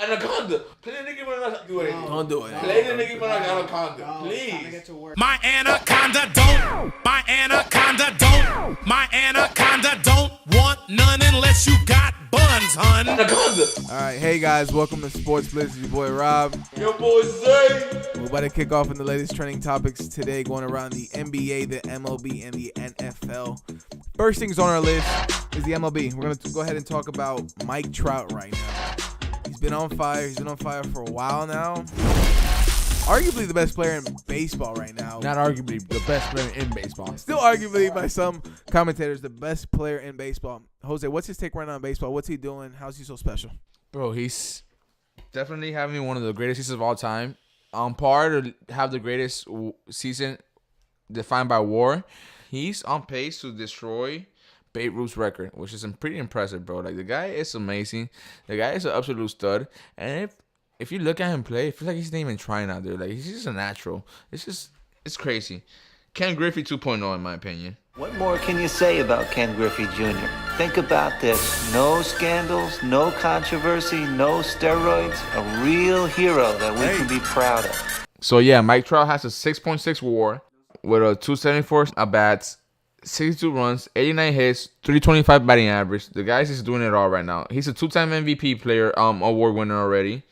Anaconda. Play the Nicki Minaj. Do it. Don't do it. Play the Nicki Minaj Anaconda, please. My anaconda don't. My anaconda don't. My anaconda don't want none unless you got buns, hun. Anaconda. All right, hey guys, welcome to sBLitZ. It's your boy Rob. Your boy Zay. We're about to kick off in the latest trending topics today, going around the NBA, the MLB, and the NFL. First things on our list is the MLB. We're going to go ahead and talk about Mike Trout right now. He's been on fire. He's been on fire for a while now. Arguably the best player in baseball right now. Not arguably the best player in baseball. Still arguably by some commentators the best player in baseball. Jose, what's his take right now in baseball? What's he doing? How's he so special? Bro, he's definitely having one of the greatest seasons of all time. On par to have the greatest season defined by WAR. He's on pace to destroy Babe Ruth's record, which is pretty impressive, bro. Like, the guy is amazing. The guy is an absolute stud. And if you look at him play, it feels like he's not even trying out there. Like, he's just a natural. It's crazy. Ken Griffey 2.0, in my opinion. What more can you say about Ken Griffey Jr.? Think about this. No scandals, no controversy, no steroids. A real hero that we can be proud of. So, yeah, Mike Trout has a 6.6 WAR with a 274 at-bats, 62 runs, 89 hits, 325 batting average. The guy's just doing it all right now. He's a two-time MVP player, award winner already.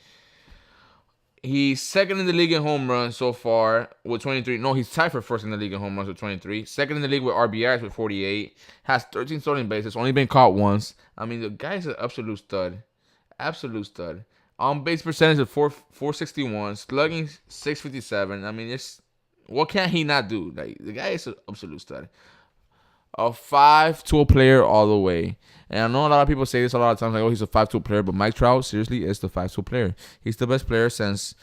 He's second in the league in home runs so far with 23. No, he's tied for first in the league in home runs with 23. Second in the league with RBIs with 48. Has 13 stolen bases. Only been caught once. I mean, the guy's an absolute stud. Absolute stud. On base percentage of 461. Slugging 657. I mean, what can he not do? Like, the guy is an absolute stud. A 5-tool player all the way. And I know a lot of people say this a lot of times, like, oh, he's a 5-tool player. But Mike Trout, seriously, is the 5-tool player. He's the best player since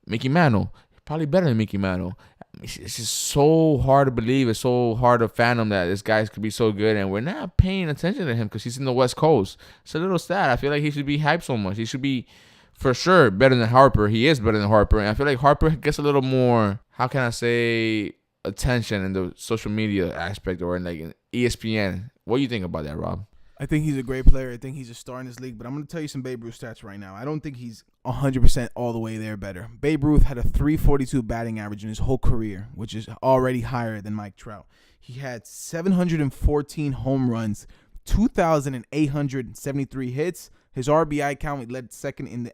Mickey Mantle. Probably better than Mickey Mantle. It's just so hard to believe. It's so hard to fathom that this guy could be so good. And we're not paying attention to him because he's in the West Coast. It's a little sad. I feel like he should be hyped so much. He should be, for sure, better than Harper. He is better than Harper. And I feel like Harper gets a little more, how can I say, attention in the social media aspect or in like in ESPN. What do you think about that, Rob? I think he's a great player. I think he's a star in this league. But I'm going to tell you some Babe Ruth stats right now. I don't think he's 100% all the way there better. Babe Ruth had a 342 batting average in his whole career, which is already higher than Mike Trout. He had 714 home runs, 2,873 hits. His RBI count led second in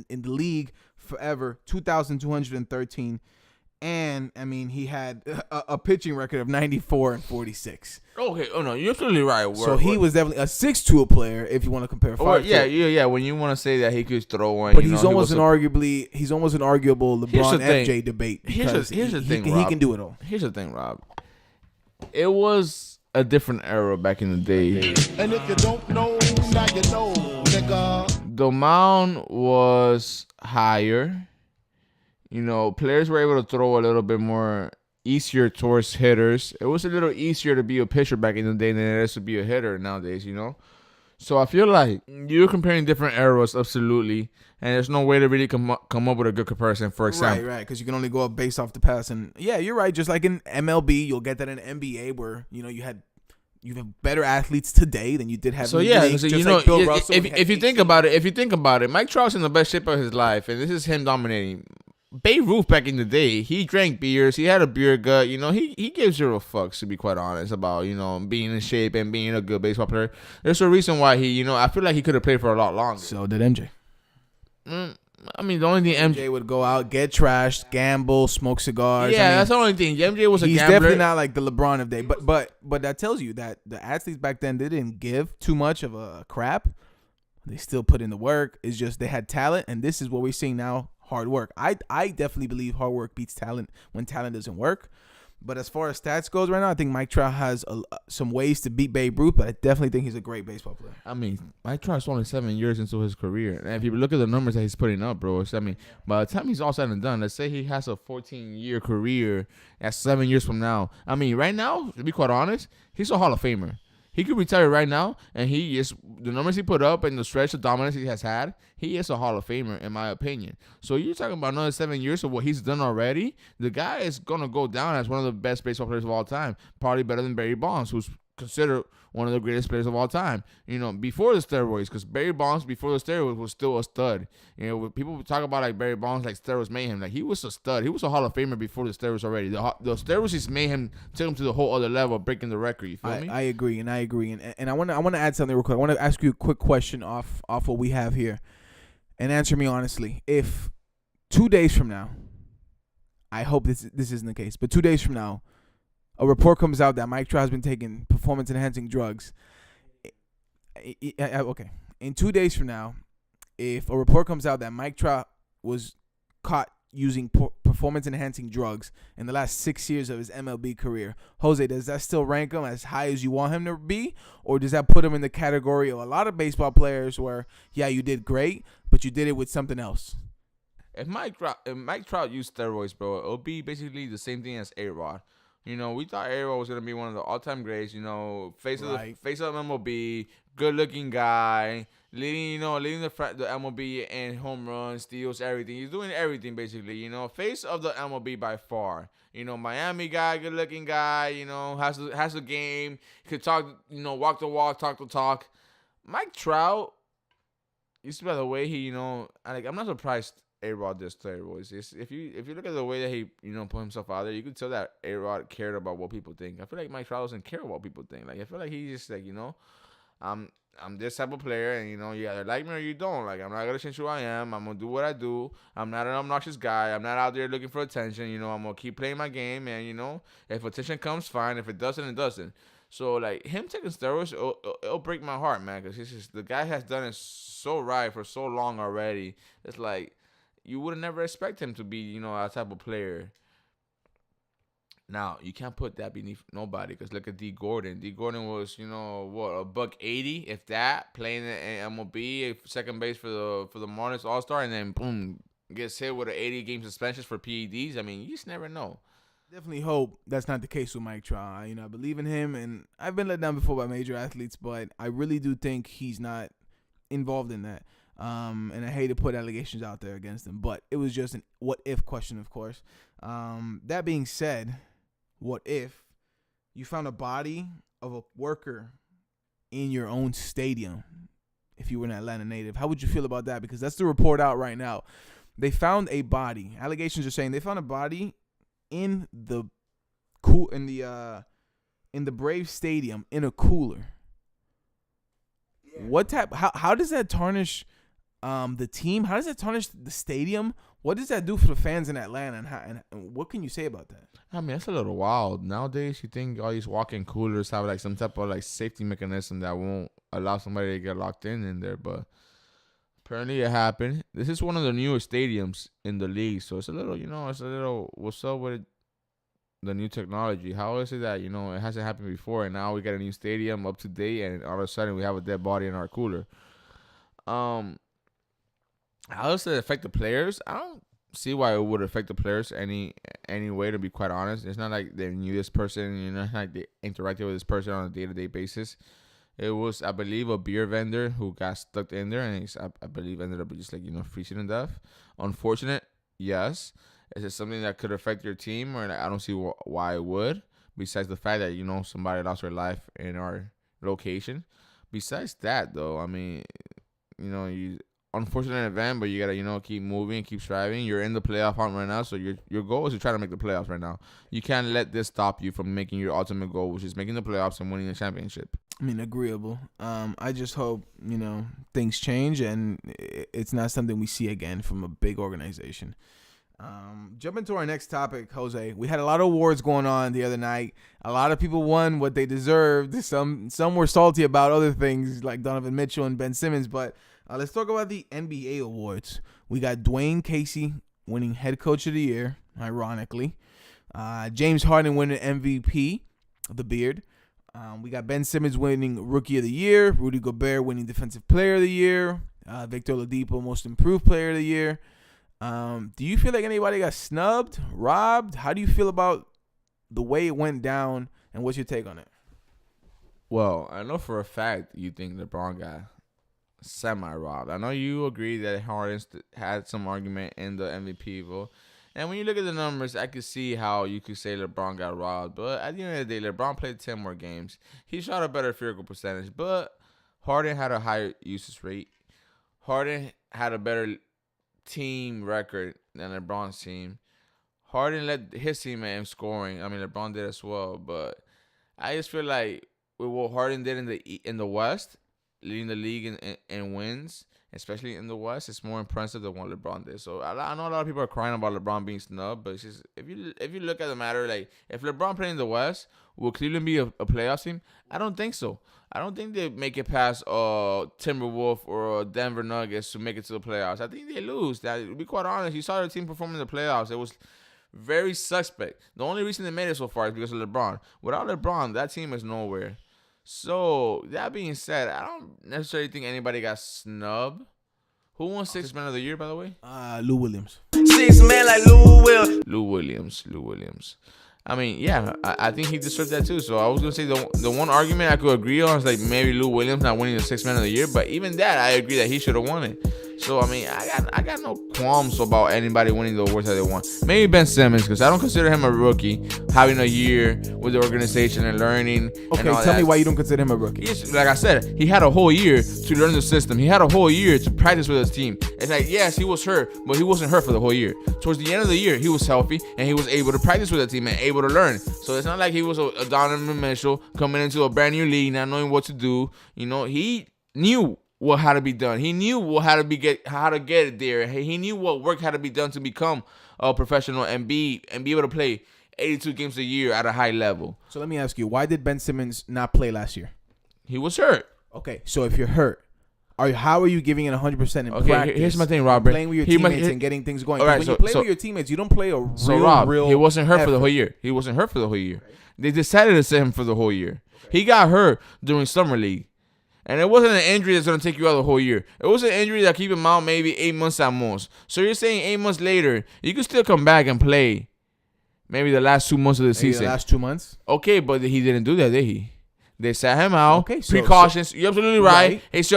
the league forever, 2,213. And, I mean, he had a pitching record of 94 and 46. Okay. Oh, no. You're absolutely right. So he was definitely a 6-tool player if you want to compare 5. Yeah. When you want to say that he could throw one. But he's almost an arguable LeBron FJ debate. Here's the thing, Rob. He can do it all. Here's the thing, Rob. It was a different era back in the day. And if you don't know, now you know, nigga. The mound was higher. You know, players were able to throw a little bit more easier towards hitters. It was a little easier to be a pitcher back in the day than it is to be a hitter nowadays, you know? So I feel like you're comparing different eras, absolutely, and there's no way to really come up with a good comparison, for example. Right, because you can only go up based off the past. And, yeah, you're right. Just like in MLB, you'll get that in NBA where, you know, you have better athletes today than you did have. So yeah, so, you know, like Bill Russell, if you think about it, Mike Trout's in the best shape of his life, and this is him dominating. Babe Ruth back in the day, he drank beers. He had a beer gut. You know, he gives zero fucks, to be quite honest, about, you know, being in shape and being a good baseball player. There's a reason why I feel like he could have played for a lot longer. So did MJ. I mean, the only thing MJ would go out, get trashed, gamble, smoke cigars. Yeah, that's the only thing. MJ was a he's gambler. He's definitely not like the LeBron of day. But that tells you that the athletes back then, they didn't give too much of a crap. They still put in the work. It's just they had talent, and this is what we're seeing now. Hard work. I definitely believe hard work beats talent when talent doesn't work. But as far as stats goes right now, I think Mike Trout has some ways to beat Babe Ruth, but I definitely think he's a great baseball player. I mean, Mike Trout's only 7 years into his career. And if you look at the numbers that he's putting up, bro, I mean, by the time he's all said and done, let's say he has a 14-year career at 7 years from now. I mean, right now, to be quite honest, he's a Hall of Famer. He could retire right now, and he is the numbers he put up and the stretch of dominance he has had. He is a Hall of Famer, in my opinion. So you're talking about another 7 years of what he's done already. The guy is gonna go down as one of the best baseball players of all time, probably better than Barry Bonds, who's considered one of the greatest players of all time. Before the steroids, because Barry Bonds before the steroids was still a stud. People talk about like Barry Bonds like steroids made him. Like he was a stud. He was a Hall of Famer before the steroids already. The steroids just made him, took him to the whole other level, breaking the record. You feel me? I agree, and I want to add something real quick. I want to ask you a quick question off what we have here, and answer me honestly. If 2 days from now, I hope this isn't the case, but 2 days from now, a report comes out that Mike Trout has been taking performance-enhancing drugs. Okay. In 2 days from now, if a report comes out that Mike Trout was caught using performance-enhancing drugs in the last 6 years of his MLB career, Jose, does that still rank him as high as you want him to be? Or does that put him in the category of a lot of baseball players where, yeah, you did great, but you did it with something else? If Mike Trout used steroids, bro, it'll be basically the same thing as A-Rod. We thought A-Rod was gonna be one of the all-time greats. Face of MLB, good-looking guy, leading the MLB in home runs, steals, everything. He's doing everything basically. Face of the MLB by far. Miami guy, good-looking guy. Has a game. Could talk. Walk the walk, talk the talk. Mike Trout. You see by the way he. I'm not surprised A-Rod did steroids. If you look at the way that he put himself out there, you could tell that A-Rod cared about what people think. I feel like Mike Trout doesn't care what people think. Like I feel like he's just like I'm this type of player, and you either like me or you don't. Like I'm not gonna change who I am. I'm gonna do what I do. I'm not an obnoxious guy. I'm not out there looking for attention. I'm gonna keep playing my game, and if attention comes, fine. If it doesn't, it doesn't. So like him taking steroids, it'll break my heart, man, because the guy has done it so right for so long already. It's like. You would never expect him to be, a type of player. Now, you can't put that beneath nobody, because look at D. Gordon. D. Gordon was, $180, if that, playing in MLB, second base for the Marlins All-Star, and then boom, gets hit with an 80-game suspension for PEDs. I mean, you just never know. Definitely hope that's not the case with Mike Trout. I believe in him, and I've been let down before by major athletes, but I really do think he's not involved in that. And I hate to put allegations out there against him, but it was just an what-if question, of course. That being said, what if you found a body of a worker in your own stadium if you were an Atlanta native? How would you feel about that? Because that's the report out right now. They found a body. Allegations are saying they found a body in the Braves stadium in a cooler. Yeah. What type? How does that tarnish the team? How does that tarnish the stadium? What does that do for the fans in Atlanta? And what can you say about that? I mean, that's a little wild. Nowadays, you think all these walk-in coolers have like some type of like safety mechanism that won't allow somebody to get locked in there, but apparently it happened. This is one of the newest stadiums in the league, so it's a little, what's up with the new technology? How is it that, it hasn't happened before, and now we got a new stadium up to date, and all of a sudden we have a dead body in our cooler? How does it affect the players? I don't see why it would affect the players any way, to be quite honest. It's not like they knew this person, like they interacted with this person on a day-to-day basis. It was, I believe, a beer vendor who got stuck in there, and I believe ended up just like, freezing to death. Unfortunate, yes. Is it something that could affect your team? Or I don't see why it would, besides the fact that, somebody lost their life in our location. Besides that, though, I mean, unfortunate event, but you gotta keep moving, keep striving. You're in the playoff hunt right now, so your goal is to try to make the playoffs right now. You can't let this stop you from making your ultimate goal, which is making the playoffs and winning the championship. I mean, agreeable. I just hope things change and it's not something we see again from a big organization. Jumping to our next topic, Jose. We had a lot of awards going on the other night. A lot of people won what they deserved. Some were salty about other things like Donovan Mitchell and Ben Simmons, but let's talk about the NBA awards. We got Dwayne Casey winning Head Coach of the Year, ironically. James Harden winning MVP, the beard. We got Ben Simmons winning Rookie of the Year. Rudy Gobert winning Defensive Player of the Year. Victor Oladipo Most Improved Player of the Year. Do you feel like anybody got snubbed, robbed? How do you feel about the way it went down, and what's your take on it? Well, I know for a fact you think LeBron got semi-robbed. I know you agree that Harden had some argument in the MVP vote. And when you look at the numbers, I could see how you could say LeBron got robbed. But at the end of the day, LeBron played 10 more games. He shot a better field goal percentage. But Harden had a higher usage rate. Harden had a better team record than LeBron's team. Harden led his team in scoring. I mean, LeBron did as well. But I just feel like with what Harden did in the West, leading the league in wins, especially in the West, it's more impressive than what LeBron did. So I know a lot of people are crying about LeBron being snubbed, but it's just if you look at the matter, like if LeBron played in the West, will Cleveland be a playoff team? I don't think so. I don't think they make it past Timberwolves or Denver Nuggets to make it to the playoffs. I think they lose. To be quite honest, you saw their team perform in the playoffs. It was very suspect. The only reason they made it so far is because of LeBron. Without LeBron, that team is nowhere. So, that being said, I don't necessarily think anybody got snubbed. Who won Sixth Man of the Year, by the way? Lou Williams. Six man like Lou Williams. I mean, yeah, I think he deserved that too. So, I was going to say the one argument I could agree on is like maybe Lou Williams not winning the Sixth Man of the Year. But even that, I agree that he should have won it. So, I mean, I got no qualms about anybody winning the awards that they won. Maybe Ben Simmons, because I don't consider him a rookie, having a year with the organization and learning. Okay, tell me why you don't consider him a rookie. Like I said, he had a whole year to learn the system. He had a whole year to practice with his team. It's like, yes, he was hurt, but he wasn't hurt for the whole year. Towards the end of the year, he was healthy, and he was able to practice with the team and able to learn. So it's not like he was a Donovan Mitchell coming into a brand new league, not knowing what to do. You know, he knew what had to be done. He knew how to get it there. He knew what work had to be done to become a professional and be able to play 82 games a year at a high level. So let me ask you, why did Ben Simmons not play last year? He was hurt. Okay, so if you're hurt, how are you giving it 100% in okay, practice? Here's my thing, Robert. Playing with your teammates and getting things going. Right, when you play with your teammates, you don't play a real, so Rob, real he wasn't hurt effort. for the whole year. He wasn't hurt for the whole year. Okay. They decided to set him for the whole year. Okay. He got hurt during summer league. And it wasn't an injury that's going to take you out the whole year. It was an injury that keep him out maybe 8 months at most. So you're saying 8 months later, you can still come back and play maybe the last 2 months of the season. The last 2 months? Okay, but he didn't do that, did he? They sat him out. Okay, precautions. You're absolutely right. It's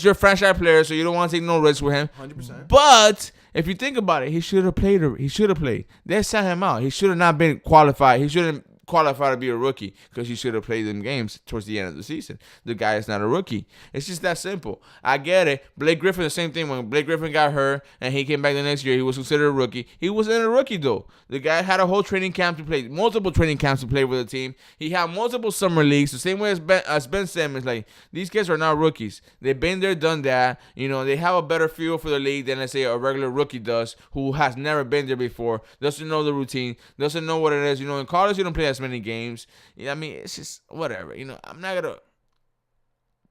your franchise player, so you don't want to take no risks with him. 100%. But if you think about it, he should have played. They sat him out. He should have not been qualified. He shouldn't qualify to be a rookie because he should have played them games towards the end of the season. The guy is not a rookie. It's just that simple. I get it. Blake Griffin, the same thing. When Blake Griffin got hurt and he came back the next year, he was considered a rookie. He wasn't a rookie, though. The guy had a whole training camp to play, multiple training camps to play with the team. He had multiple summer leagues, the same way as Ben Simmons. Like, these kids are not rookies. They've been there, done that. You know, they have a better feel for the league than, let's say, a regular rookie does who has never been there before, doesn't know the routine, doesn't know what it is. You know, in college, you don't play as many games. Yeah, I mean, it's just whatever. You know, I'm not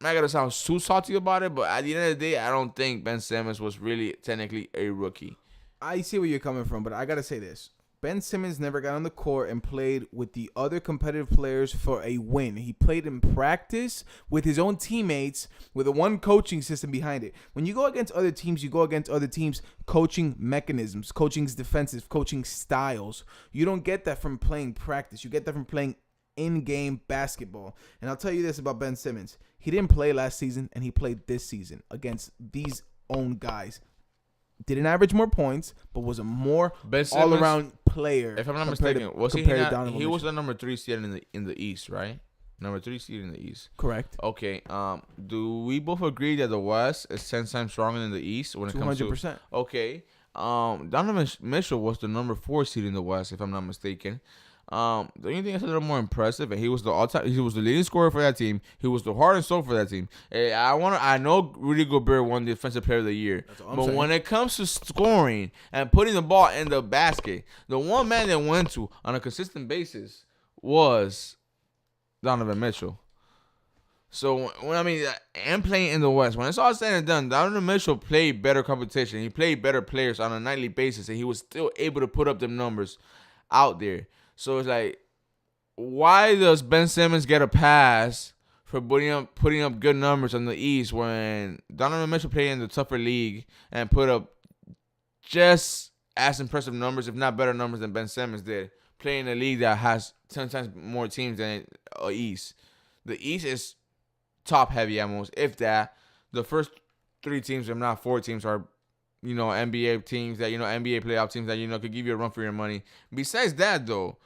gonna sound too salty about it, but at the end of the day, I don't think Ben Simmons was really technically a rookie. I see where you're coming from, but I gotta say this: Ben Simmons never got on the court and played with the other competitive players for a win. He played in practice with his own teammates with a one coaching system behind it. When you go against other teams, you go against other teams' coaching mechanisms, coaching's defensive, coaching styles. You don't get that from playing practice. You get that from playing in-game basketball. And All tell you this about Ben Simmons. He didn't play last season, and he played this season against these own guys. Didn't average more points, but was a more all-around player. If I'm not mistaken, he was the number 3 seed in the East, right? Number 3 seed in the East. Correct. Okay. Do we both agree that the West is 10 times stronger than the East when it comes to 200%? Okay. Donovan Mitchell was the number 4 seed in the West, if I'm not mistaken. The only thing that's a little more impressive, and he was the leading scorer for that team. He was the heart and soul for that team. I know Rudy Gobert won the Defensive Player of the Year, but when it comes to scoring and putting the ball in the basket, the one man that went to on a consistent basis was Donovan Mitchell. So and playing in the West, when it's all said and done, Donovan Mitchell played better competition. He played better players on a nightly basis, and he was still able to put up them numbers out there. So it's like, why does Ben Simmons get a pass for putting up good numbers on the East when Donovan Mitchell played in the tougher league and put up just as impressive numbers, if not better numbers than Ben Simmons did, playing in a league that has 10 times more teams than the East? The East is top heavy almost, if that. The first 3 teams, if not 4 teams, are NBA teams that, NBA playoff teams that, could give you a run for your money. Besides that, though,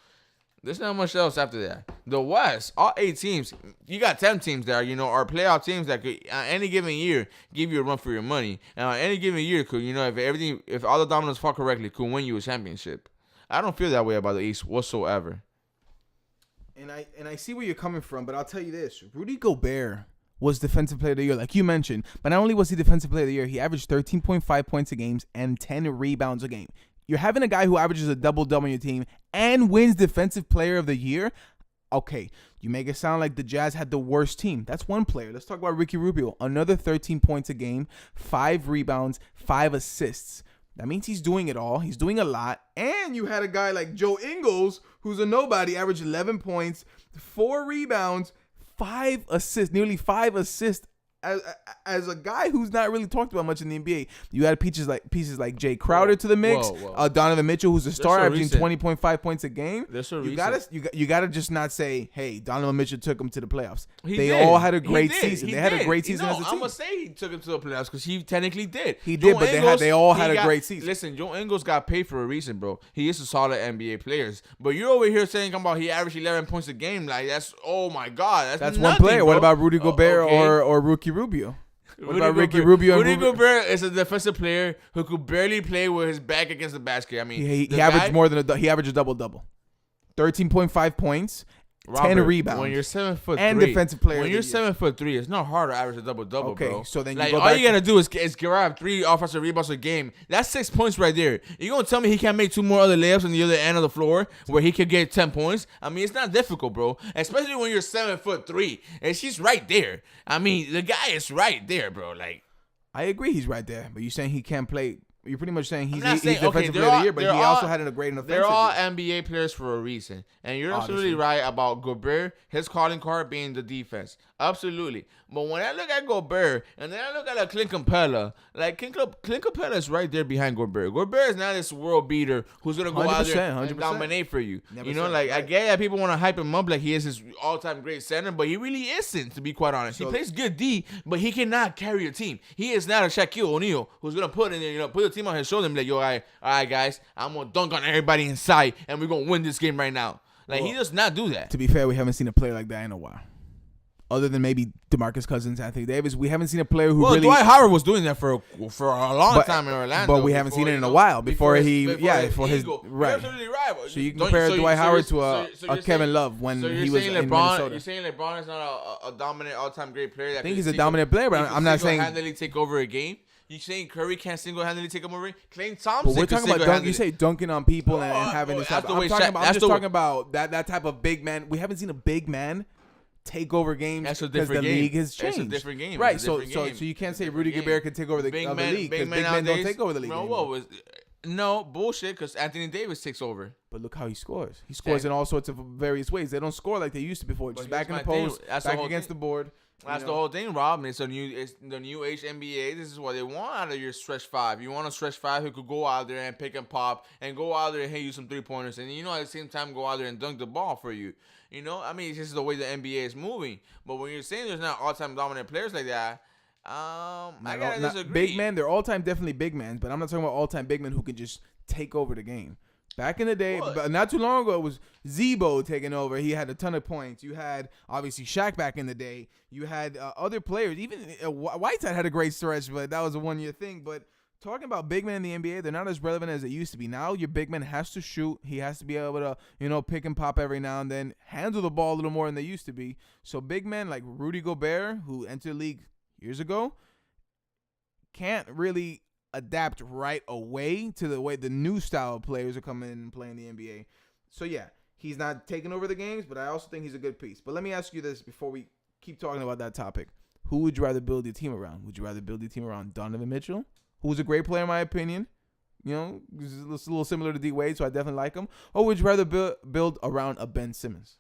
there's not much else after that. The West, all 8 teams, you got 10 teams that are playoff teams that could, any given year, give you a run for your money. And on any given year, could, if all the dominoes fall correctly, could win you a championship. I don't feel that way about the East whatsoever. And I see where you're coming from, but I'll tell you this. Rudy Gobert was Defensive Player of the Year, like you mentioned. But not only was he Defensive Player of the Year, he averaged 13.5 points a game and 10 rebounds a game. You're having a guy who averages a double-double on your team and wins Defensive Player of the Year? Okay, you make it sound like the Jazz had the worst team. That's one player. Let's talk about Ricky Rubio. Another 13 points a game, 5 rebounds, 5 assists. That means he's doing it all. He's doing a lot. And you had a guy like Joe Ingles, who's a nobody, averaged 11 points, 4 rebounds, 5 assists, nearly 5 assists. As a guy who's not really talked about much in the NBA, you had pieces like Jay Crowder to the mix, Donovan Mitchell, who's a star, averaging 20.5 points a game. You gotta just not say, hey, Donovan Mitchell took him to the playoffs. They all had a great season. They had a great season as a team. I'm gonna say he took him to the playoffs because he technically did. He did, but they all had a great season. Listen, Joe Ingles got paid for a reason, bro. He is a solid NBA player. But you're over here saying about he averaged 11 points a game. Like that's oh my god, that's nothing, one player. Bro. What about Rudy Gobert or Ricky Rubio? What about Ricky Rubio? Rudy Gobert is a defensive player who could barely play with his back against the basket. I mean, he averaged he averaged a double-double. 13.5 points, Robert, 10 rebounds. When you're 7'3" and Defensive Player, when you're 7'3", it's not hard to average a double-double, okay, bro. so then like, you go all back you gotta do is grab 3 offensive rebounds a game. That's 6 points right there. You gonna tell me he can't make 2 more other layups on the other end of the floor where he could get 10 points? I mean, it's not difficult, bro. Especially when you're 7'3", and she's right there. I mean, the guy is right there, bro. Like, I agree, he's right there. But you're saying he can't play. You're pretty much saying he's Defensive Player of the Year, but he also had a great offensive. They're all NBA players for a reason, and you're absolutely right about Gobert. His calling card being the defense, absolutely. But when I look at Gobert and then I look at Clint Capella, like Clint Capella is right there behind Gobert. Gobert is not this world beater who's gonna go out there and dominate for you. I get that people want to hype him up like he is his all-time great center, but he really isn't. To be quite honest, he plays good D, but he cannot carry a team. He is not a Shaquille O'Neal who's gonna put in there, put the team on his shoulder and be like, yo, all right, guys, I'm gonna dunk on everybody inside, and we're gonna win this game right now. Like, he does not do that. To be fair, we haven't seen a player like that in a while. Other than maybe DeMarcus Cousins, Anthony Davis, we haven't seen a player who really. Dwight Howard was doing that for a long time in Orlando, but we haven't seen it in a while. Before his right. You're absolutely right. So you compare Dwight Howard to a Kevin Love when he was in Minnesota. You're saying LeBron is not a dominant all-time great player. I think he's a dominant player, but I'm not saying single-handedly take over a game. You saying Curry can't single-handedly take over a game? Klay Thompson. But we're talking about you say dunking on people and having this. I'm just talking about that type of big man. We haven't seen a big man take over games because the league has changed. That's a different game. Right, so you can't say Rudy Gobert can take over the league because big men don't take over the league. No, bullshit, because Anthony Davis takes over. But look how he scores. He scores in all sorts of various ways. They don't score like they used to before. Just back in the post, back against the board. That's the whole thing, Rob. It's the new age NBA. This is what they want out of your stretch 5. You want a stretch 5 who could go out there and pick and pop and go out there and hit you some 3-pointers, and at the same time go out there and dunk the ball for you. I mean, it's just the way the NBA is moving. But when you're saying there's not all-time dominant players like that, I gotta disagree. Big men, they're all-time definitely big men, but I'm not talking about all-time big men who can just take over the game. Back in the day, but not too long ago, it was Zebo taking over. He had a ton of points. You had, obviously, Shaq back in the day. You had other players. Even Whiteside had a great stretch, but that was a one-year thing. But talking about big men in the NBA, they're not as relevant as they used to be. Now your big man has to shoot. He has to be able to, pick and pop every now and then, handle the ball a little more than they used to be. So big men like Rudy Gobert, who entered the league years ago, can't really adapt right away to the way the new style of players are coming in and playing the NBA. So yeah, he's not taking over the games, but I also think he's a good piece. But let me ask you this before we keep talking about that topic. Who would you rather build your team around? Would you rather build your team around Donovan Mitchell, who's a great player in my opinion? He's a little similar to D Wade, so I definitely like him. Or would you rather build around a Ben Simmons?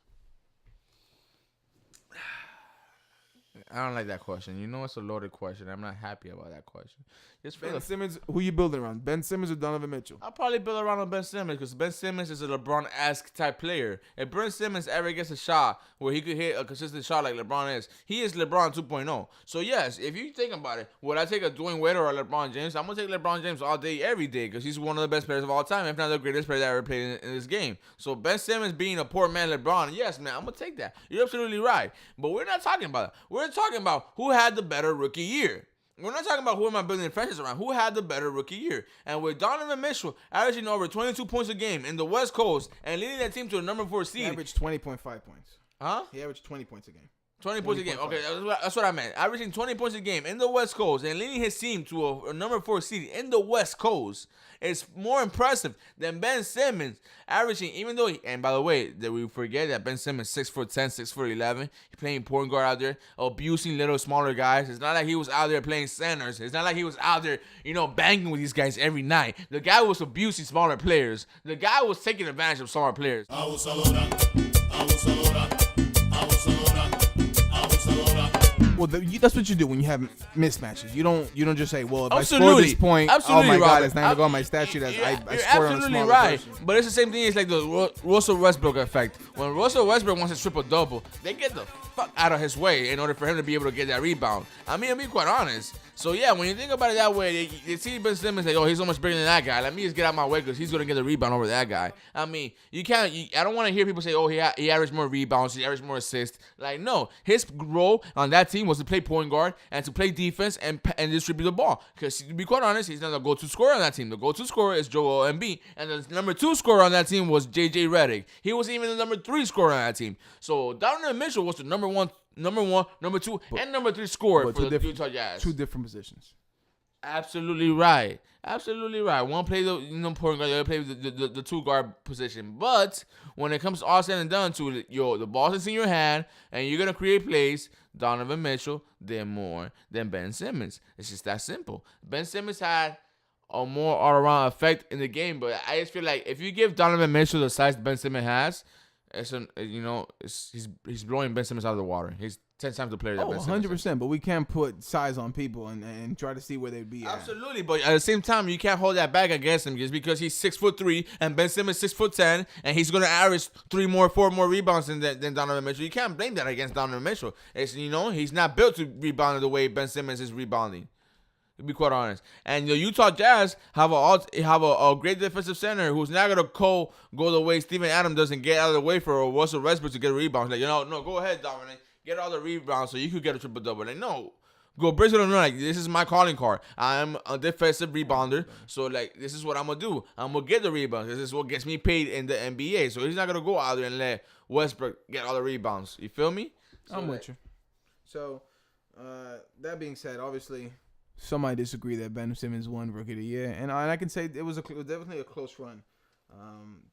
I don't like that question. You know, it's a loaded question. I'm not happy about that question. Just for Ben the Simmons, who you building around? Ben Simmons or Donovan Mitchell? I'll probably build around Ben Simmons because Ben Simmons is a LeBron-esque type player. If Ben Simmons ever gets a shot where he could hit a consistent shot like LeBron is, he is LeBron 2.0. So, yes, if you think about it, would I take a Dwayne Wade or a LeBron James? I'm going to take LeBron James all day, every day because he's one of the best players of all time, if not the greatest player that ever played in this game. So, Ben Simmons being a poor man LeBron, yes, man, I'm going to take that. You're absolutely right. But we're not talking about that. We're talking about who had the better rookie year. We're not talking about who am I building franchise around. Who had the better rookie year? And with Donovan Mitchell averaging over 22 points a game in the West Coast and leading that team to a number 4 seed. He averaged 20.5 points. Huh? He averaged 20 points a game. 20 points a game. Okay, that's what I meant. Averaging 20 points a game in the West Coast and leading his team to a number 4 seed in the West Coast is more impressive than Ben Simmons averaging, even though, and by the way, that we forget that Ben Simmons 6'10", 6'11". He's playing point guard out there, abusing little smaller guys. It's not like he was out there playing centers. It's not like he was out there, banging with these guys every night. The guy was abusing smaller players. The guy was taking advantage of smaller players. Well, that's what you do when you have mismatches. You don't just say, well, if Absolutely. I score this point, Absolutely, oh my God, Robert. it's not going to go on my stat sheet. I You're scored on a absolutely smaller right. person. But it's the same thing as like the Russell Westbrook effect. When Russell Westbrook wants a triple-double, they get the fuck out of his way in order for him to be able to get that rebound. I mean, I'll be quite honest. So, yeah, when you think about it that way, they see Ben Simmons like, oh, he's so much bigger than that guy. Let me just get out of my way because he's going to get the rebound over that guy. I mean, I don't want to hear people say, oh, he averaged more rebounds, he averaged more assists. Like, no. His role on that team was to play point guard and to play defense and distribute the ball. Because, to be quite honest, he's not the go-to scorer on that team. The go-to scorer is Joel Embiid. And the number 2 scorer on that team was J.J. Redick. He was even the number 3 scorer on that team. So, Donovan Mitchell was the number 1, number 2, and number 3 scorer for the Utah Jazz. 2 different positions. Absolutely right. Absolutely right. One play the point guard, the other play the 2 guard position. But when it comes to all said and done to it, the ball's is in your hand and you're gonna create plays, Donovan Mitchell did more than Ben Simmons. It's just that simple. Ben Simmons had a more all-around effect in the game, but I just feel like if you give Donovan Mitchell the size Ben Simmons has, he's blowing Ben Simmons out of the water. He's 10 times the player that Ben Simmons is. 100%. But we can't put size on people and try to see where they'd be at. Absolutely, but at the same time, you can't hold that back against him just because he's 6'3" and Ben Simmons 6'10", and he's gonna average 4 more rebounds than Donovan Mitchell. You can't blame that against Donovan Mitchell. It's he's not built to rebound the way Ben Simmons is rebounding. To be quite honest, and the Utah Jazz have a great defensive center who's not gonna go the way Steven Adams doesn't get out of the way for Russell Westbrook to get rebounds. Like no, go ahead, Dominic, get all the rebounds so you could get a triple double. Like no, go Briscoe and like this is my calling card. I'm a defensive rebounder, so like this is what I'm gonna do. I'm gonna get the rebounds. This is what gets me paid in the NBA. So he's not gonna go out there and let Westbrook get all the rebounds. You feel me? I'm with you. So that being said, obviously. Some might disagree that Ben Simmons won Rookie of the Year, and I can say it was definitely a close run.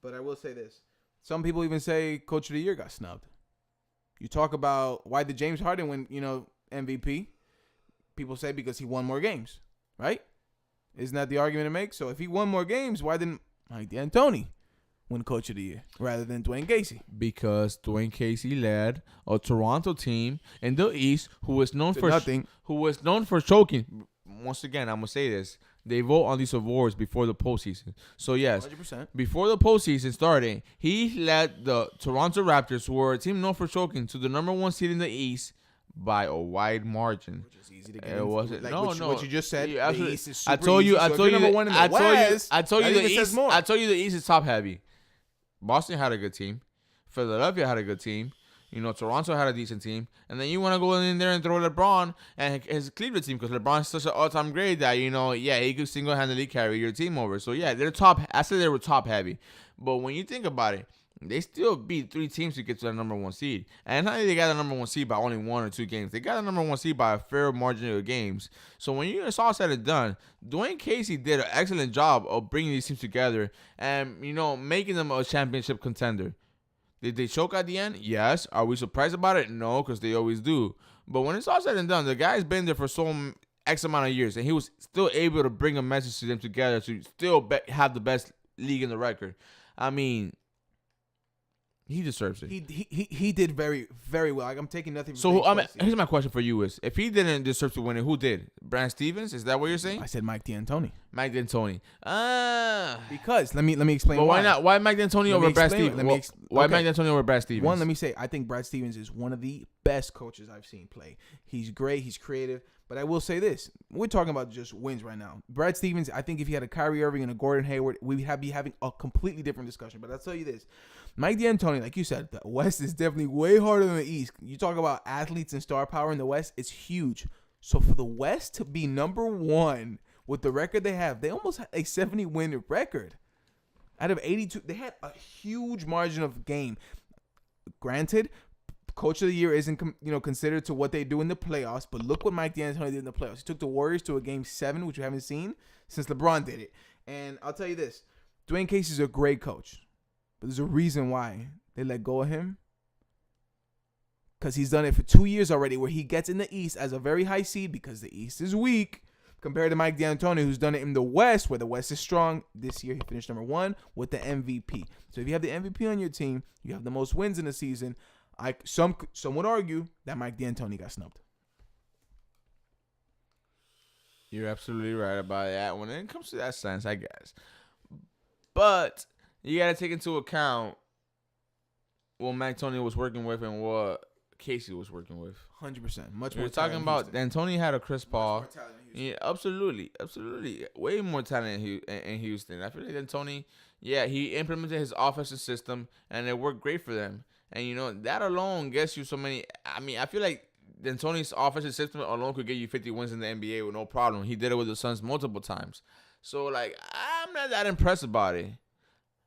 But I will say this: some people even say Coach of the Year got snubbed. You talk about why did James Harden win, MVP? People say because he won more games, right? Isn't that the argument to make? So if he won more games, why didn't Mike D'Antoni win Coach of the Year rather than Dwayne Casey? Because Dwayne Casey led a Toronto team in the East who was known for choking. Once again, I'm gonna say this: they vote on these awards before the postseason. So yes, 100%. Before the postseason started, he led the Toronto Raptors, who were a team known for choking, to the number 1 seed in the East by a wide margin. Which is easy to get. It wasn't. Like no. What you just said. Yeah, the East is super I told you. easy. I So told if you. you're number one in the West, I told you that the even says East. more. I told you the East is top heavy. Boston had a good team. Philadelphia had a good team. Toronto had a decent team. And then you want to go in there and throw LeBron and his Cleveland team because LeBron's such an all-time great that, he could single-handedly carry your team over. So, yeah, they're top. I said they were top-heavy. But when you think about it, they still beat 3 teams to get to the number 1 seed. And not only they got the number 1 seed by only 1 or 2 games. They got the number 1 seed by a fair margin of games. So when it's all said and done, Dwayne Casey did an excellent job of bringing these teams together and, making them a championship contender. Did they choke at the end? Yes. Are we surprised about it? No, because they always do. But when it's all said and done, the guy's been there for X amount of years, and he was still able to bring a message to them together to still have the best league in the record. I mean, He deserves it. He did very, very well. Like, I'm taking nothing. So here's my question for you: is if he didn't deserve to win it, who did? Brad Stevens? Is that what you're saying? I said Mike D'Antoni. Mike D'Antoni. Because let me explain. But why not? Why Mike D'Antoni over Brad Stevens? Why Mike D'Antoni over Brad Stevens? One, let me say, I think Brad Stevens is one of the best coaches I've seen play. He's great. He's creative. But I will say this: we're talking about just wins right now. Brad Stevens, I think if he had a Kyrie Irving and a Gordon Hayward, we'd be having a completely different discussion. But I'll tell you this: Mike D'Antoni, like you said, the West is definitely way harder than the East. You talk about athletes and star power in the West, it's huge. So for the West to be number one with the record they have, they almost had a 70-win record. Out of 82, they had a huge margin of game. Granted, Coach of the Year isn't considered to what they do in the playoffs, but look what Mike D'Antoni did in the playoffs. He took the Warriors to a Game 7, which we haven't seen since LeBron did it. And I'll tell you this, Dwayne Casey's a great coach, but there's a reason why they let go of him. Because he's done it for 2 years already, where he gets in the East as a very high seed because the East is weak, compared to Mike D'Antoni, who's done it in the West, where the West is strong. This year, he finished number 1 with the MVP. So if you have the MVP on your team, you have the most wins in the season. Some would argue that Mike D'Antoni got snubbed. You're absolutely right about that when it comes to that sense, I guess. But you got to take into account what Mike Tony was working with and what Casey was working with. 100%. Much more. We're talking about D'Antoni had a Chris Paul. Yeah, absolutely. Way more talent in Houston. I feel like D'Antoni, he implemented his offensive system and it worked great for them. And, that alone gets you so many. I mean, I feel like D'Antoni's offensive system alone could get you 50 wins in the NBA with no problem. He did it with the Suns multiple times. So, I'm not that impressed about it.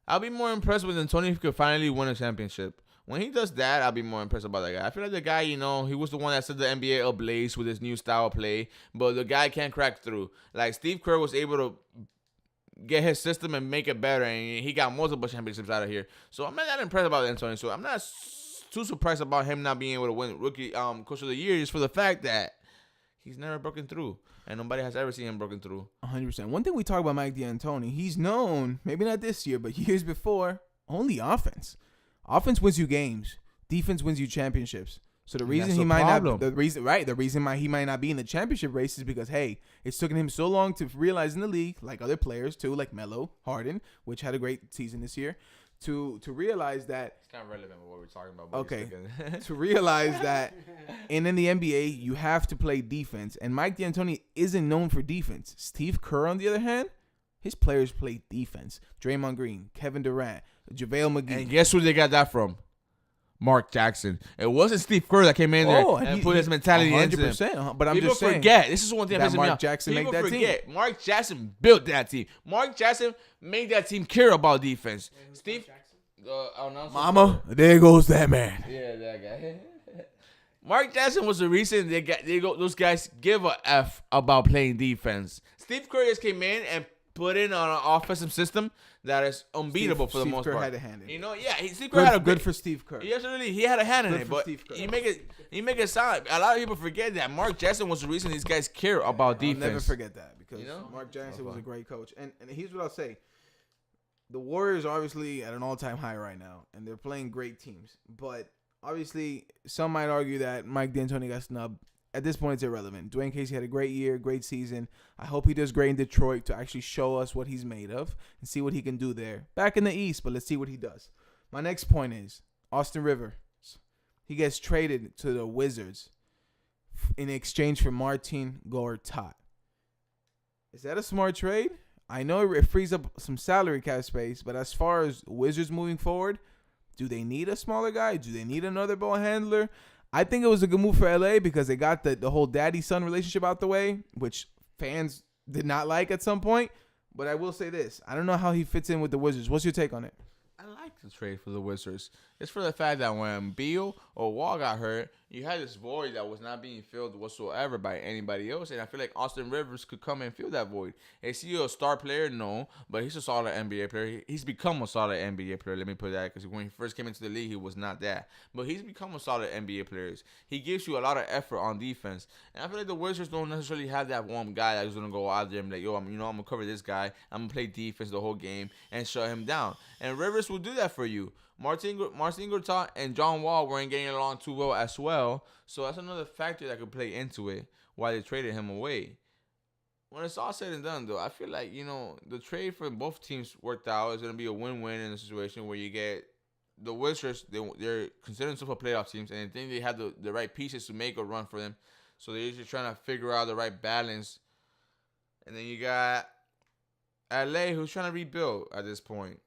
I'll be more impressed with D'Antoni if he could finally win a championship. When he does that, I'll be more impressed about that guy. I feel like the guy, he was the one that set the NBA ablaze with his new style of play, but the guy can't crack through. Like, Steve Kerr was able to get his system and make it better, and he got multiple championships out of here. So I'm not that impressed about D'Antoni. So I'm not too surprised about him not being able to win Rookie Coach of the Year, just for the fact that he's never broken through, and nobody has ever seen him broken through. 100%. One thing we talk about Mike D'Antoni, he's known, maybe not this year, but years before, only offense. Offense wins you games. Defense wins you championships. So the reason he might not, the reason why he might not be in the championship race is because, hey, it's taken him so long to realize in the league, like other players too, like Melo, Harden, which had a great season this year, to realize that it's not relevant with what we're talking about. Okay, to realize that in the NBA you have to play defense, and Mike D'Antoni isn't known for defense. Steve Kerr, on the other hand, his players play defense. Draymond Green, Kevin Durant, JaVale McGee, and guess who they got that from? Mark Jackson. It wasn't Steve Kerr that came in there and put his mentality into him. But I'm People just saying. Forget. This is one thing that Mark Jackson People made that forget. team. Mark Jackson built that team. Mark Jackson made that team care about defense. Steve, Mama, there goes that man. Yeah, that guy. Mark Jackson was the reason those guys give a F about playing defense. Steve Kerr just came in and put in on an offensive system that is unbeatable for the most part. Steve Kerr had a hand in it. Steve Kerr had a good for Steve Kerr. He had a hand in it, but you make it sound. A lot of people forget that Mark Jackson was the reason these guys care about defense. I'll never forget that because Mark Jackson was a great coach. And here's what I'll say: the Warriors are obviously at an all-time high right now, and they're playing great teams. But obviously, some might argue that Mike D'Antoni got snubbed. At this point, it's irrelevant. Dwayne Casey had a great year, great season. I hope he does great in Detroit to actually show us what he's made of and see what he can do there. Back in the East, but let's see what he does. My next point is Austin Rivers. He gets traded to the Wizards in exchange for Martin Gortat. Is that a smart trade? I know it frees up some salary cap space, but as far as Wizards moving forward, do they need a smaller guy? Do they need another ball handler? I think it was a good move for LA because they got the whole daddy-son relationship out the way, which fans did not like at some point. But I will say this. I don't know how he fits in with the Wizards. What's your take on it? I like the trade for the Wizards. It's for the fact that when Beal or Wall got hurt, you had this void that was not being filled whatsoever by anybody else. And I feel like Austin Rivers could come and fill that void. Is he a star player? No. But he's a solid NBA player. He's become a solid NBA player. Let me put that. Because when he first came into the league, he was not that. But he's become a solid NBA player. He gives you a lot of effort on defense. And I feel like the Wizards don't necessarily have that one guy that's going to go out there and be like, yo, I'm going to cover this guy. I'm going to play defense the whole game and shut him down. And Rivers will do that for you. Martin Gortat and John Wall weren't getting along too well as well. So that's another factor that could play into it why they traded him away. When it's all said and done, though, I feel like, the trade for both teams worked out. It's going to be a win-win in a situation where you get the Wizards. They're considering themselves a playoff teams, and they think they have the right pieces to make a run for them. So they're just trying to figure out the right balance. And then you got LA, who's trying to rebuild at this point.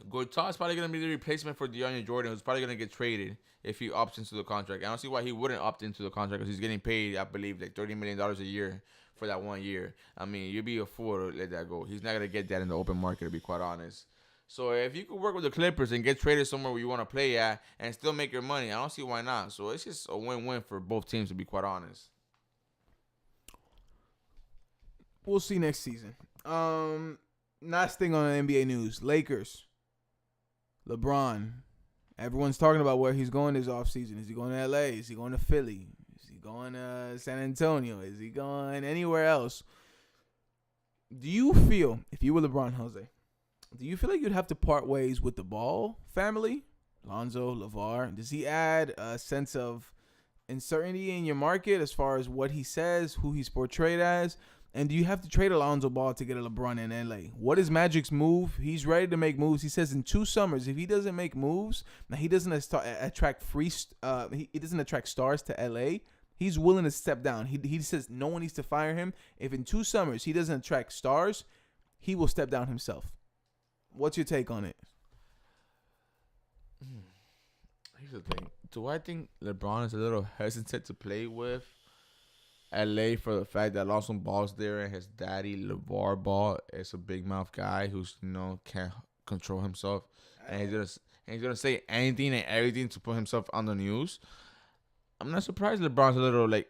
Gortat's probably going to be the replacement for DeAndre Jordan, who's probably going to get traded if he opts into the contract. I don't see why he wouldn't opt into the contract because he's getting paid, I believe, like $30 million a year for that 1 year. I mean, you'd be a fool to let that go. He's not going to get that in the open market, to be quite honest. So if you could work with the Clippers and get traded somewhere where you want to play at and still make your money, I don't see why not. So it's just a win-win for both teams, to be quite honest. We'll see next season. Last thing on the NBA news. Lakers. LeBron. Everyone's talking about where he's going this offseason. Is he going to LA? Is he going to Philly? Is he going to San Antonio? Is he going anywhere else? Do you feel, if you were LeBron, Jose, do you feel like you'd have to part ways with the Ball family? Lonzo, LeVar. Does he add a sense of uncertainty in your market as far as what he says, who he's portrayed as? And do you have to trade Alonzo Ball to get a LeBron in LA? What is Magic's move? He's ready to make moves. He says in 2 summers, if he doesn't make moves, now he doesn't attract he doesn't attract stars to LA. He's willing to step down. He says no one needs to fire him. If in 2 summers he doesn't attract stars, he will step down himself. What's your take on it? Here's the thing. Do I think LeBron is a little hesitant to play with LA for the fact that Lonzo Ball's there and his daddy LeVar Ball is a big mouth guy who's can't control himself, and he's gonna say anything and everything to put himself on the news? I'm not surprised LeBron's a little like,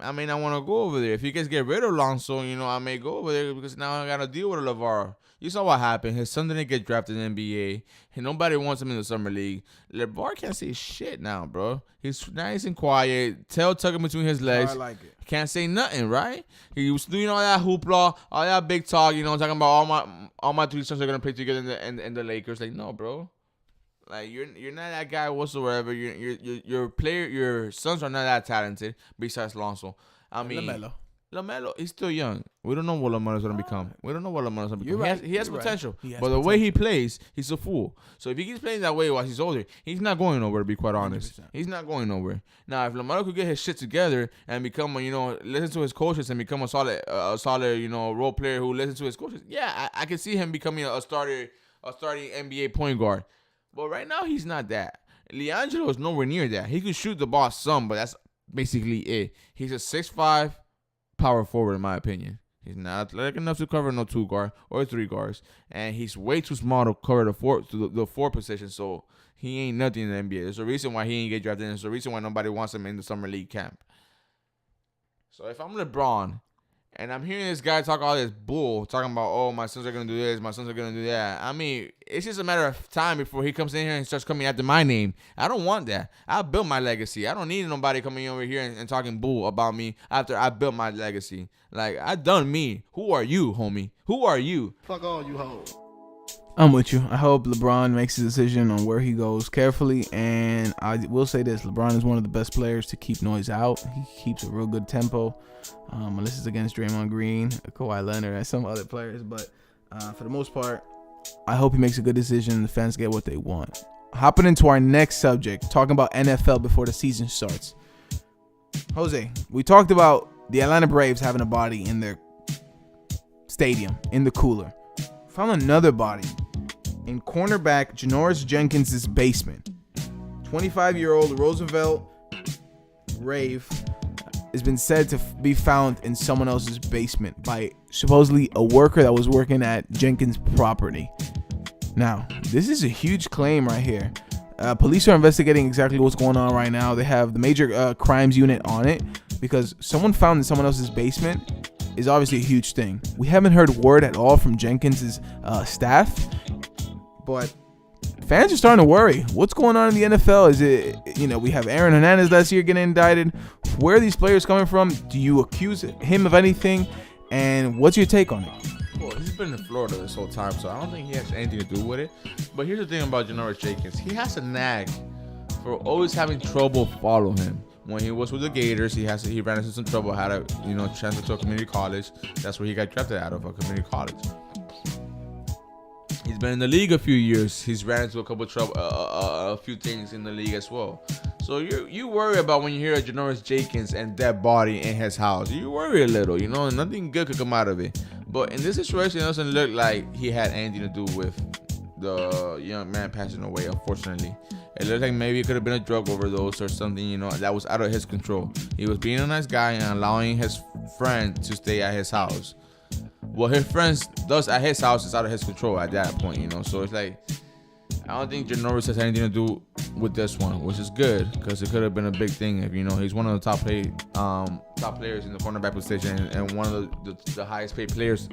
I mean, I want to go over there. If he gets get rid of Lonzo, I may go over there because now I got to deal with LeVar. You saw what happened. His son didn't get drafted in the NBA. And nobody wants him in the summer league. LeVar can't say shit now, bro. He's nice and quiet. Tail tucking between his legs. I like it. Can't say nothing, right? He was doing all that hoopla, all that big talk, talking about all my 3 sons are going to play together in the Lakers. Like, no, bro. Like you're not that guy whatsoever. Your player, your sons are not that talented. Besides Lonzo, I mean LaMelo, he's still young. We don't know what LaMelo's gonna become. Right. He has potential, but the way he plays, he's a fool. So if he keeps playing that way while he's older, he's not going nowhere. To be quite honest, 100%. He's not going nowhere. Now, if LaMelo could get his shit together and become listen to his coaches and become a solid role player who listens to his coaches, yeah, I can see him becoming a starting NBA point guard. But right now, he's not that. LiAngelo is nowhere near that. He could shoot the ball some, but that's basically it. He's a 6'5" power forward, in my opinion. He's not athletic enough to cover no 2 guard or 3 guards. And he's way too small to cover the 4 position, so he ain't nothing in the NBA. There's a reason why he ain't get drafted, and there's a reason why nobody wants him in the summer league camp. So if I'm LeBron, and I'm hearing this guy talk all this bull, talking about, oh, my sons are going to do this, my sons are going to do that. I mean, it's just a matter of time before he comes in here and starts coming after my name. I don't want that. I built my legacy. I don't need nobody coming over here and talking bull about me after I built my legacy. Like, I done me. Who are you, homie? Who are you? Fuck all you hoes. I'm with you. I hope LeBron makes a decision on where he goes carefully. And I will say this. LeBron is one of the best players to keep noise out. He keeps a real good tempo. Unless it's against Draymond Green, Kawhi Leonard, and some other players. But for the most part, I hope he makes a good decision and the fans get what they want. Hopping into our next subject, talking about NFL before the season starts. Jose, we talked about the Atlanta Braves having a body in their stadium, in the cooler. Found another body in cornerback Janoris Jenkins' basement. 25-year-old Roosevelt Rave has been said to be found in someone else's basement by supposedly a worker that was working at Jenkins' property. Now, this is a huge claim right here. Police are investigating exactly what's going on right now. They have the major crimes unit on it because someone found in someone else's basement is obviously a huge thing. We haven't heard word at all from Jenkins' staff, but fans are starting to worry. What's going on in the NFL? Is it, we have Aaron Hernandez last year getting indicted. Where are these players coming from? Do you accuse him of anything? And what's your take on it? Well, he's been in Florida this whole time, so I don't think he has anything to do with it. But here's the thing about Janoris Jenkins. He has a knack for always having trouble follow him. When he was with the Gators, he ran into some trouble, had a transfer to a community college. That's where he got drafted out of, a community college. He's been in the league a few years. He's ran into a couple of trouble, a few things in the league as well. So you worry about when you hear Janoris Jenkins and that body in his house. You worry a little, nothing good could come out of it. But in this situation, it doesn't look like he had anything to do with the young man passing away, unfortunately. It looked like maybe it could have been a drug overdose or something, that was out of his control. He was being a nice guy and allowing his friend to stay at his house. What his friends does at his house is out of his control at that point, So it's like, I don't think Janoris has anything to do with this one, which is good because it could have been a big thing if, he's one of the top players in the cornerback position and one of the highest paid players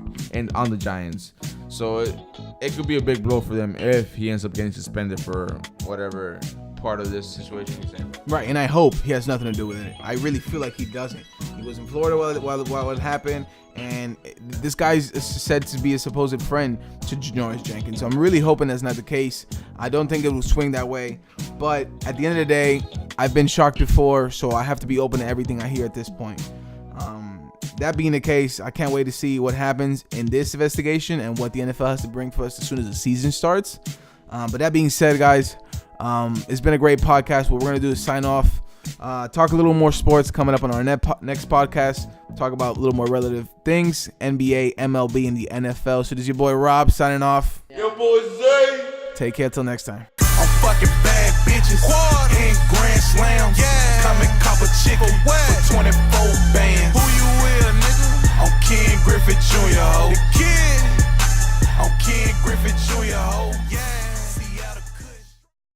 on the Giants. So it could be a big blow for them if he ends up getting suspended for whatever part of this situation he's in. Right, and I hope he has nothing to do with it. I really feel like he doesn't. He was in Florida while it happened, and this guy's said to be a supposed friend to Janoris Jenkins. So I'm really hoping that's not the case. I don't think it will swing that way. But at the end of the day, I've been shocked before, so I have to be open to everything I hear at this point. That being the case, I can't wait to see what happens in this investigation and what the NFL has to bring for us as soon as the season starts. But that being said, guys, it's been a great podcast. What we're going to do is sign off, talk a little more sports coming up on our next podcast, talk about a little more relative things, NBA, MLB, and the NFL. So this is your boy Rob signing off. Your boy Zay. Take care till next time. I'm fucking bad bitches. Quad. In Grand Slams. Yeah. Come and cop a chicken for 24 bands. Who you with, nigga? I'm Ken Griffey Jr. Ho.